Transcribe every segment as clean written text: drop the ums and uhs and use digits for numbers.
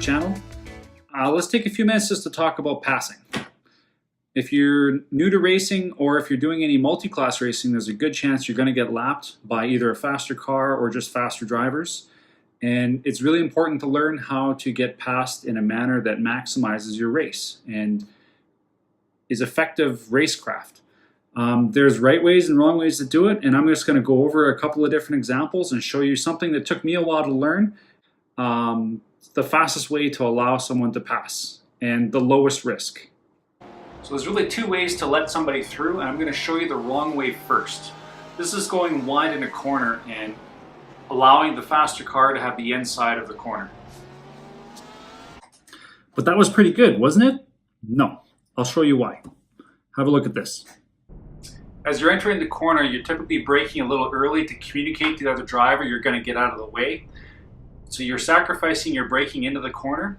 channel. Let's take a few minutes just to talk about passing. If you're new to racing or if you're doing any multi-class racing, there's a good chance you're going to get lapped by either a faster car or just faster drivers. And it's really important to learn how to get passed in a manner that maximizes your race and is effective racecraft. There's right ways and wrong ways to do it, and I'm just going to go over a couple of different examples and show you something that took me a while to learn. The fastest way to allow someone to pass and the lowest risk. So there's really two ways to let somebody through, and I'm going to show you the wrong way first. This is going wide in a corner and allowing the faster car to have the inside of the corner. But that was pretty good, wasn't it? No. I'll show you why. Have a look at this. As you're entering the corner, you're typically braking a little early to communicate to the other driver you're going to get out of the way. So you're sacrificing your braking into the corner.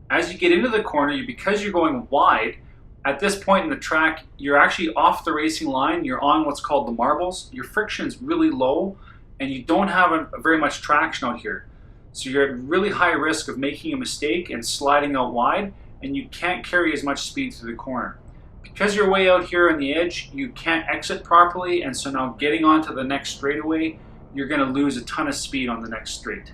As you get into the corner, because you're going wide, at this point in the track, you're actually off the racing line. You're on what's called the marbles. Your friction is really low, and you don't have very much traction out here. So you're at really high risk of making a mistake and sliding out wide, and you can't carry as much speed through the corner. Because you're way out here on the edge, you can't exit properly, and so now getting onto the next straightaway, you're going to lose a ton of speed on the next straight.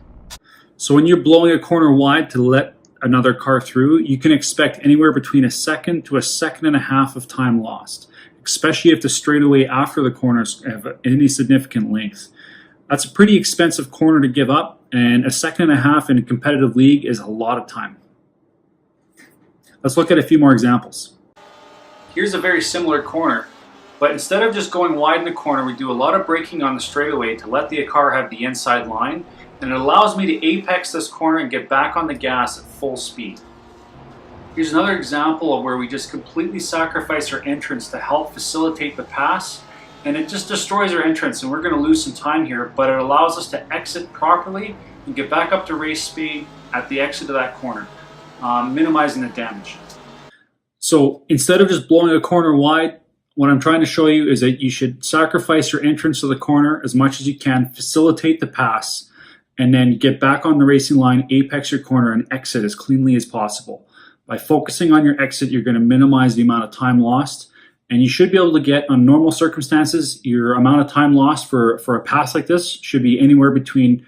So when you're blowing a corner wide to let another car through, you can expect anywhere between a second to a second and a half of time lost, especially if the straightaway after the corners have any significant length. That's a pretty expensive corner to give up, and a second and a half in a competitive league is a lot of time. Let's look at a few more examples. Here's a very similar corner, but instead of just going wide in the corner, we do a lot of braking on the straightaway to let the car have the inside line, and it allows me to apex this corner and get back on the gas at full speed. Here's another example of where we just completely sacrifice our entrance to help facilitate the pass, and it just destroys our entrance, and we're going to lose some time here, but it allows us to exit properly and get back up to race speed at the exit of that corner, minimizing the damage. So instead of just blowing a corner wide, what I'm trying to show you is that you should sacrifice your entrance to the corner as much as you can, facilitate the pass, and then get back on the racing line, apex your corner, and exit as cleanly as possible. By focusing on your exit, you're going to minimize the amount of time lost, and you should be able to get, on normal circumstances, your amount of time lost for a pass like this should be anywhere between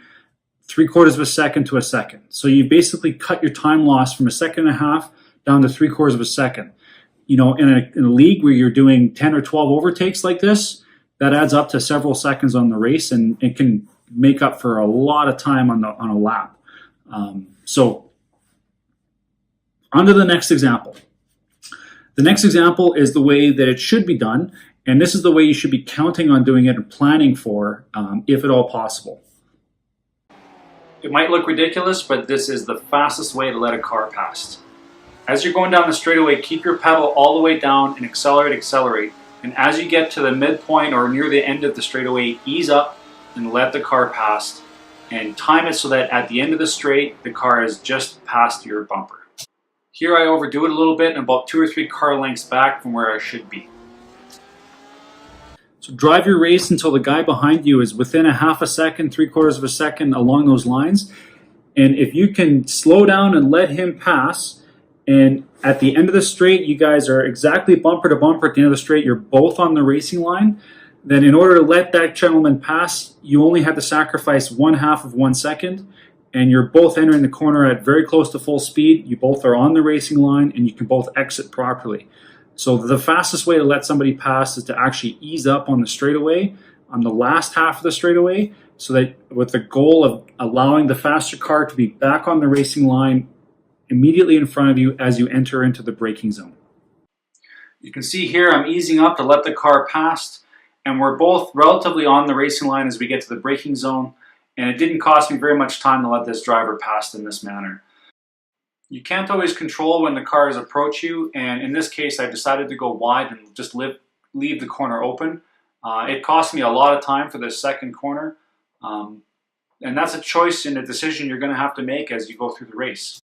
3/4 of a second to a second. So you basically cut your time loss from a second and a half down to 3/4 of a second. You know, in a league where you're doing 10 or 12 overtakes like this, that adds up to several seconds on the race, and it can make up for a lot of time on a lap. So on to the next example. The next example is the way that it should be done, and this is the way you should be counting on doing it and planning for, if at all possible. It might look ridiculous, but this is the fastest way to let a car pass. As you're going down the straightaway, keep your pedal all the way down and accelerate. And as you get to the midpoint or near the end of the straightaway, ease up and let the car pass. And time it so that at the end of the straight, the car is just past your bumper. Here I overdo it a little bit and about 2 or 3 car lengths back from where I should be. So drive your race until the guy behind you is within a half a second, 3/4 of a second along those lines. And if you can slow down and let him pass, and at the end of the straight, you guys are exactly bumper to bumper at the end of the straight, you're both on the racing line, then in order to let that gentleman pass, you only have to sacrifice 1/2 of 1 second, and you're both entering the corner at very close to full speed. You both are on the racing line, and you can both exit properly. So the fastest way to let somebody pass is to actually ease up on the straightaway, on the last half of the straightaway, so that with the goal of allowing the faster car to be back on the racing line immediately in front of you as you enter into the braking zone. You can see here I'm easing up to let the car pass, and we're both relatively on the racing line as we get to the braking zone, and it didn't cost me very much time to let this driver pass in this manner. You can't always control when the cars approach you, and in this case I decided to go wide and just leave the corner open. It cost me a lot of time for this second corner, and that's a choice and a decision you're going to have to make as you go through the race.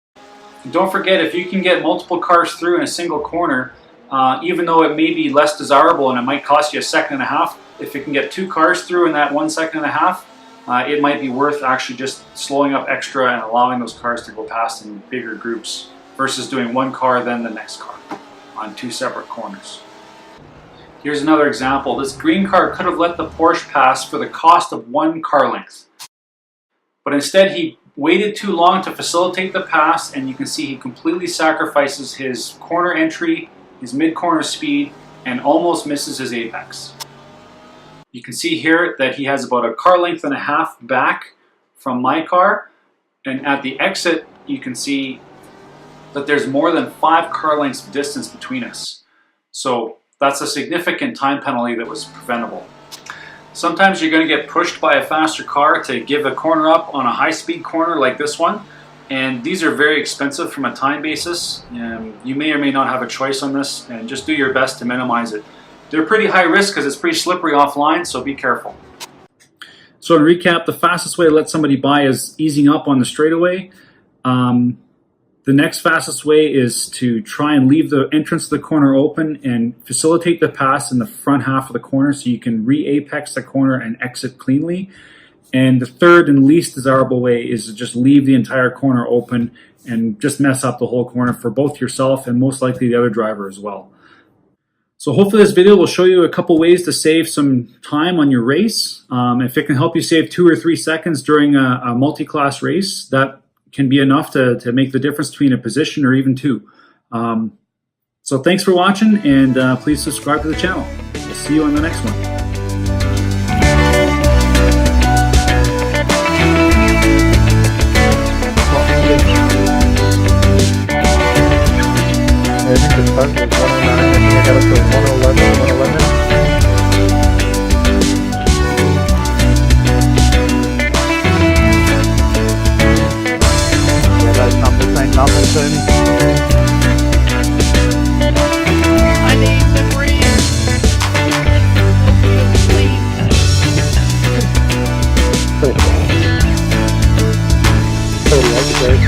And don't forget, if you can get multiple cars through in a single corner, even though it may be less desirable and it might cost you a second and a half, if you can get 2 cars through in that 1 second and a half, it might be worth actually just slowing up extra and allowing those cars to go past in bigger groups versus doing one car then the next car on two separate corners. Here's another example. This green car could have let the Porsche pass for the cost of one car length. But instead he waited too long to facilitate the pass, and you can see he completely sacrifices his corner entry, his mid-corner speed, and almost misses his apex. You can see here that he has about a car length and a half back from my car, and at the exit you can see that there's more than 5 car lengths of distance between us. So that's a significant time penalty that was preventable. Sometimes you're going to get pushed by a faster car to give a corner up on a high-speed corner like this one, and these are very expensive from a time basis. You may or may not have a choice on this, and just do your best to minimize it. They're pretty high risk because it's pretty slippery offline, so be careful. So to recap, the fastest way to let somebody by is easing up on the straightaway. The next fastest way is to try and leave the entrance of the corner open and facilitate the pass in the front half of the corner so you can re-apex the corner and exit cleanly. And the third and least desirable way is to just leave the entire corner open and just mess up the whole corner for both yourself and most likely the other driver as well. So hopefully this video will show you a couple ways to save some time on your race. If it can help you save 2 or 3 seconds during a multi-class race, that can be enough to make the difference between a position or even 2. So thanks for watching, and please subscribe to the channel. We'll see you on the next one. I think the start was 109, I think I got up to 111, 111. Nothing. I need to breathe. Totally, that's great.